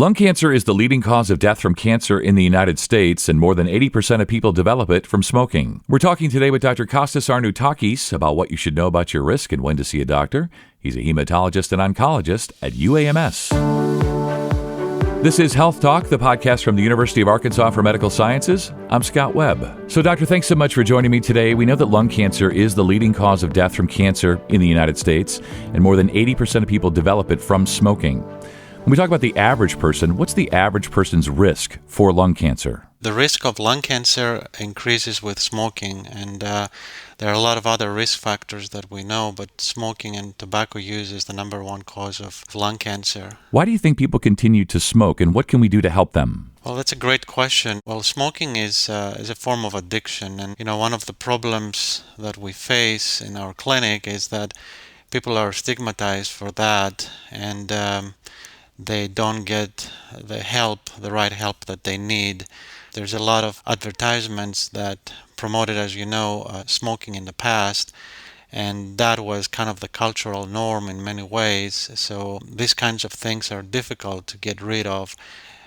Lung cancer is the leading cause of death from cancer in the United States, and more than 80% of people develop it from smoking. We're talking today with Dr. Konstantinos Arnaoutakis about what you should know about your risk and when to see a doctor. He's a hematologist and oncologist at UAMS. This is Health Talk, the podcast from the University of Arkansas for Medical Sciences. I'm Scott Webb. So, Doctor, thanks so much for joining me today. We know that lung cancer is the leading cause of death from cancer in the United States, and more than 80% of people develop it from smoking. When we talk about the average person, what's the average person's risk for lung cancer? The risk of lung cancer increases with smoking, and there are a lot of other risk factors that we know, but smoking and tobacco use is the number one cause of lung cancer. Why do you think people continue to smoke, and what can we do to help them? Well, that's a great question. Well, smoking is a form of addiction, and one of the problems that we face in our clinic is that people are stigmatized for that, and they don't get the right help that they need. There's a lot of advertisements that promoted, as you know, smoking in the past, and that was kind of the cultural norm in many ways. So these kinds of things are difficult to get rid of,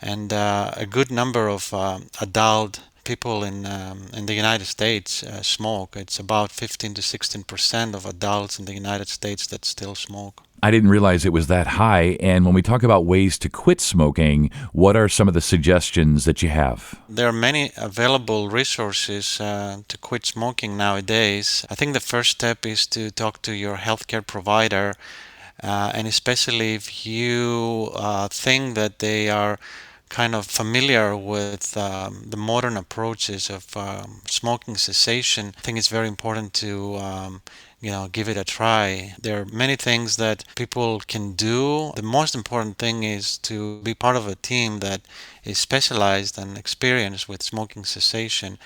and a good number of adult people in the United States smoke. It's about 15 to 16% of adults in the United States that still smoke. I didn't realize it was that high. And when we talk about ways to quit smoking, what are some of the suggestions that you have? There are many available resources to quit smoking nowadays. I think the first step is to talk to your healthcare provider, and especially if you think that they are kind of familiar with the modern approaches of smoking cessation. I think it's very important to give it a try. There are many things that people can do. The most important thing is to be part of a team that is specialized and experienced with smoking cessation.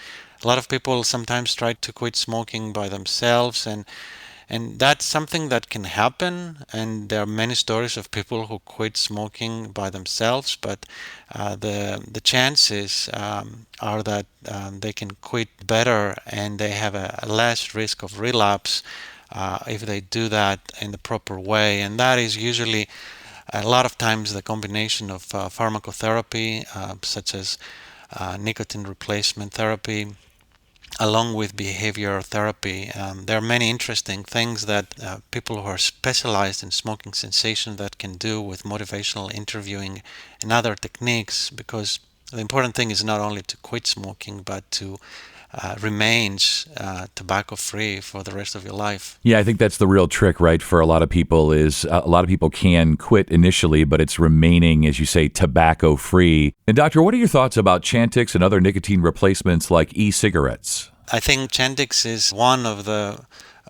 A lot of people sometimes try to quit smoking by themselves, and that's something that can happen, and there are many stories of people who quit smoking by themselves, but the chances are that they can quit better and they have a less risk of relapse if they do that in the proper way. And that is usually a lot of times the combination of pharmacotherapy, such as nicotine replacement therapy, along with behavioral therapy. There are many interesting things that people who are specialized in smoking cessation that can do with motivational interviewing and other techniques, because the important thing is not only to quit smoking, but to remain tobacco-free for the rest of your life. Yeah, I think that's the real trick, right, for a lot of people is a lot of people can quit initially, but it's remaining, as you say, tobacco-free. And Doctor, what are your thoughts about Chantix and other nicotine replacements like e-cigarettes? I think Chantix is one of the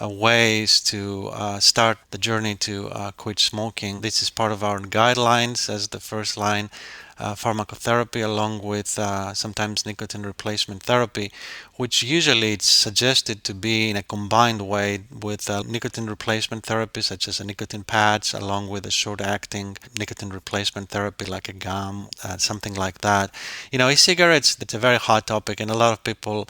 ways to start the journey to quit smoking. This is part of our guidelines as the first line pharmacotherapy, along with sometimes nicotine replacement therapy, which usually it's suggested to be in a combined way with nicotine replacement therapy, such as nicotine pads, along with a short-acting nicotine replacement therapy like a gum, something like that. E-cigarettes, it's a very hot topic, and a lot of people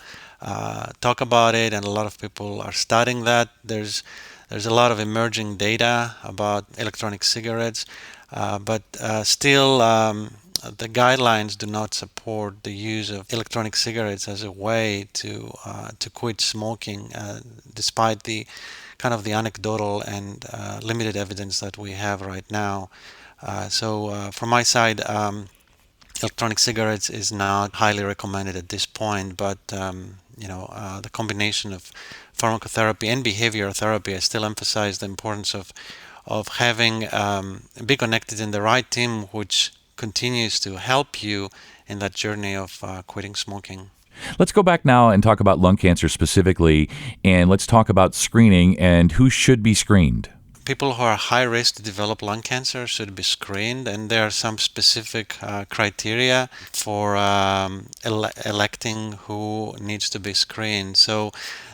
talk about it, and a lot of people are studying that. There's a lot of emerging data about electronic cigarettes, but still the guidelines do not support the use of electronic cigarettes as a way to quit smoking, despite the kind of the anecdotal and limited evidence that we have right now. So from my side, electronic cigarettes is not highly recommended at this point, but the combination of pharmacotherapy and behavioral therapy, I still emphasize the importance of having be connected in the right team, which continues to help you in that journey of quitting smoking. Let's go back now and talk about lung cancer specifically, and let's talk about screening and who should be screened. People who are high risk to develop lung cancer should be screened, and there are some specific criteria for electing who needs to be screened. So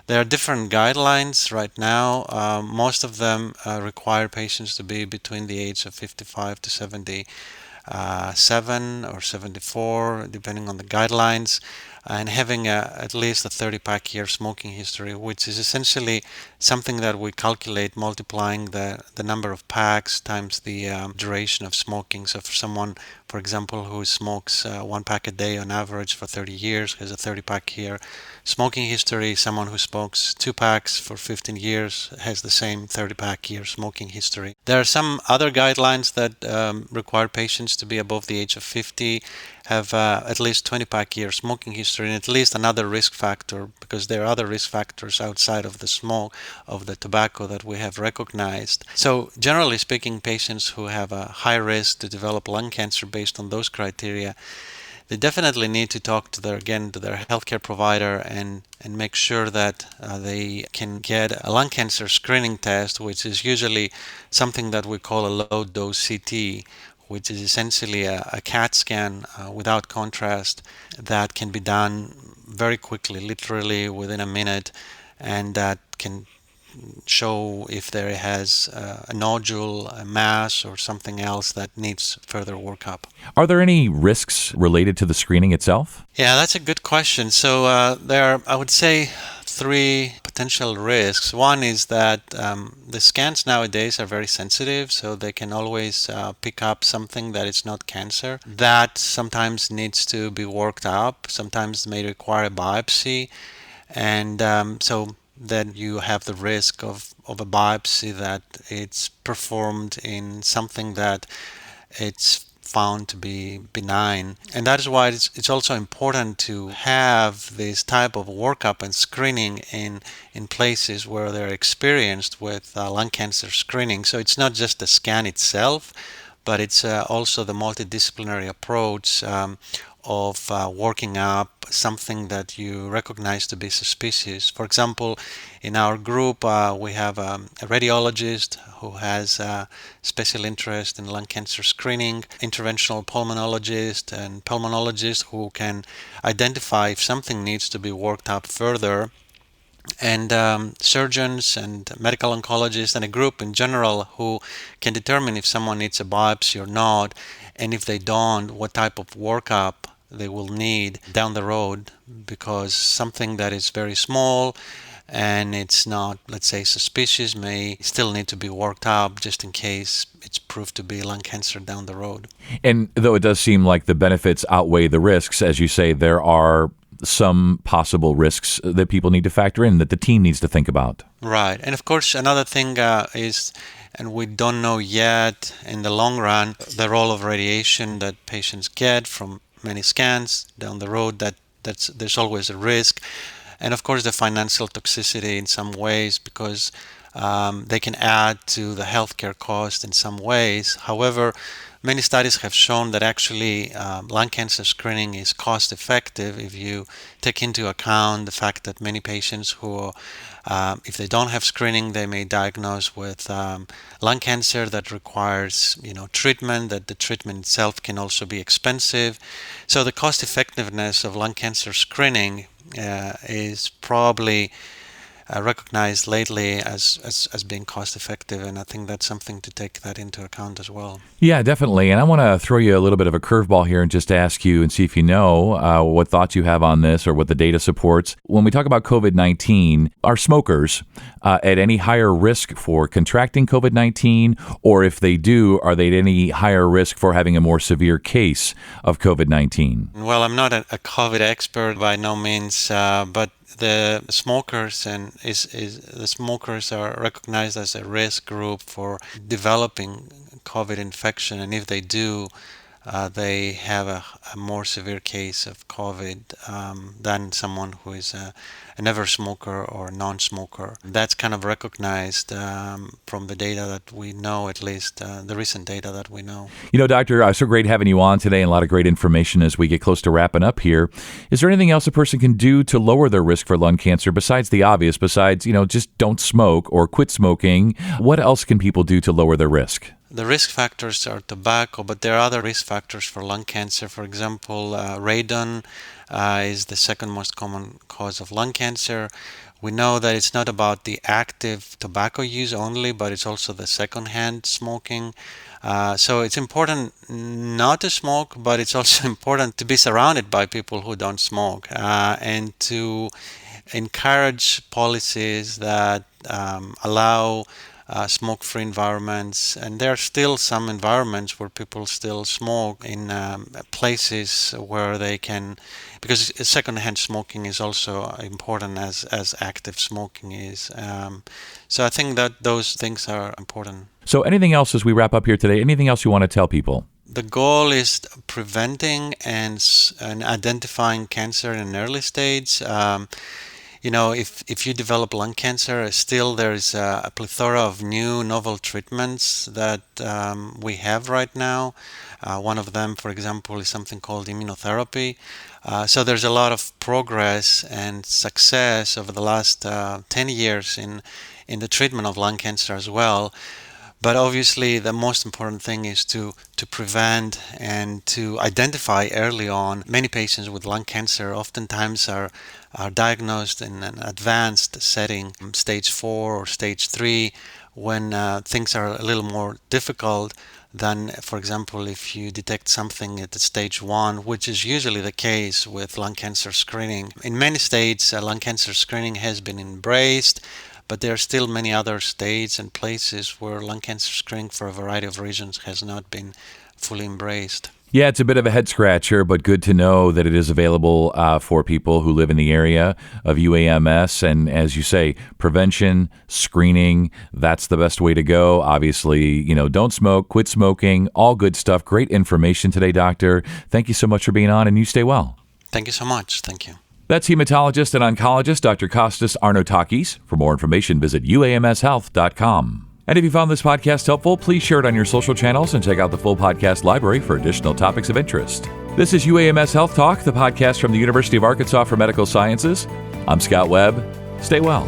there are different guidelines right now. Most of them require patients to be between the age of 55 to 77 or 74, depending on the guidelines. and having at least a 30-pack year smoking history, which is essentially something that we calculate multiplying the number of packs times the duration of smoking. So for someone, for example, who smokes 1 pack a day on average for 30 years, has a 30-pack year smoking history. Someone who smokes 2 packs for 15 years has the same 30-pack year smoking history. There are some other guidelines that require patients to be above the age of 50, have at least 20-pack year smoking history, and at least another risk factor, because there are other risk factors outside of the smoke, of the tobacco, that we have recognized. So generally speaking, patients who have a high risk to develop lung cancer based on those criteria, they definitely need to talk to their healthcare provider and make sure that they can get a lung cancer screening test, which is usually something that we call a low dose CT, which is essentially a CAT scan without contrast that can be done very quickly, literally within a minute, and that can show if there has a nodule, a mass, or something else that needs further workup. Are there any risks related to the screening itself? Yeah, that's a good question. So there are, I would say, 3 potential risks. One is that the scans nowadays are very sensitive, so they can always pick up something that is not cancer. That sometimes needs to be worked up, sometimes may require a biopsy, and so then you have the risk of a biopsy that it's performed in something that it's found to be benign. And that is why it's also important to have this type of workup and screening in places where they're experienced with lung cancer screening. So it's not just the scan itself, but it's also the multidisciplinary approach of working up something that you recognize to be suspicious. For example, in our group, we have a radiologist who has a special interest in lung cancer screening, interventional pulmonologist, and pulmonologist who can identify if something needs to be worked up further, and surgeons and medical oncologists, and a group in general who can determine if someone needs a biopsy or not, and if they don't, what type of workup they will need down the road, because something that is very small and it's not, let's say, suspicious may still need to be worked up just in case it's proved to be lung cancer down the road. And though it does seem like the benefits outweigh the risks, as you say, there are some possible risks that people need to factor in, that the team needs to think about. Right. And of course, another thing is, and we don't know yet in the long run, the role of radiation that patients get from many scans down the road, there's always a risk. And of course, the financial toxicity in some ways, because they can add to the healthcare cost in some ways. However, many studies have shown that actually lung cancer screening is cost effective if you take into account the fact that many patients who, if they don't have screening, they may diagnose with lung cancer that requires, treatment, that the treatment itself can also be expensive. So the cost effectiveness of lung cancer screening is probably recognized lately as being cost effective, and I think that's something to take that into account as well. Yeah, definitely. And I want to throw you a little bit of a curveball here and just ask you and see if you know what thoughts you have on this or what the data supports. When we talk about COVID-19, are smokers at any higher risk for contracting COVID-19, or if they do, are they at any higher risk for having a more severe case of COVID-19? Well, I'm not a COVID expert by no means, but the smokers the smokers are recognized as a risk group for developing COVID infection, and if they do, they have a more severe case of COVID than someone who is a never smoker or a non-smoker. That's kind of recognized from the data that we know, at least the recent data that we know. Doctor, so great having you on today, and a lot of great information as we get close to wrapping up here. Is there anything else a person can do to lower their risk for lung cancer besides the obvious, besides, just don't smoke or quit smoking? What else can people do to lower their risk? The risk factors are tobacco, but there are other risk factors for lung cancer. For example, radon is the second most common cause of lung cancer. We know that it's not about the active tobacco use only, but it's also the secondhand smoking. So it's important not to smoke, but it's also important to be surrounded by people who don't smoke, and to encourage policies that allow smoke-free environments. And there are still some environments where people still smoke in places where they can, because secondhand smoking is also important as active smoking is. So I think that those things are important. So anything else as we wrap up here today? Anything else you want to tell people? The goal is preventing and identifying cancer in an early stage. If you develop lung cancer, still there is a plethora of new novel treatments that we have right now. One of them, for example, is something called immunotherapy. So there's a lot of progress and success over the last 10 years in the treatment of lung cancer as well. But obviously, the most important thing is to prevent and to identify early on. Many patients with lung cancer oftentimes are diagnosed in an advanced setting, stage 4 or stage 3, when things are a little more difficult than, for example, if you detect something at the stage 1, which is usually the case with lung cancer screening. In many states, lung cancer screening has been embraced, but there are still many other states and places where lung cancer screening, for a variety of reasons, has not been fully embraced. Yeah, it's a bit of a head scratcher, but good to know that it is available for people who live in the area of UAMS. And as you say, prevention, screening, that's the best way to go. Obviously, don't smoke, quit smoking, all good stuff. Great information today, Doctor. Thank you so much for being on, and you stay well. Thank you so much. Thank you. That's hematologist and oncologist Dr. Konstantinos Arnaoutakis. For more information, visit uamshealth.com. And if you found this podcast helpful, please share it on your social channels and check out the full podcast library for additional topics of interest. This is UAMS Health Talk, the podcast from the University of Arkansas for Medical Sciences. I'm Scott Webb. Stay well.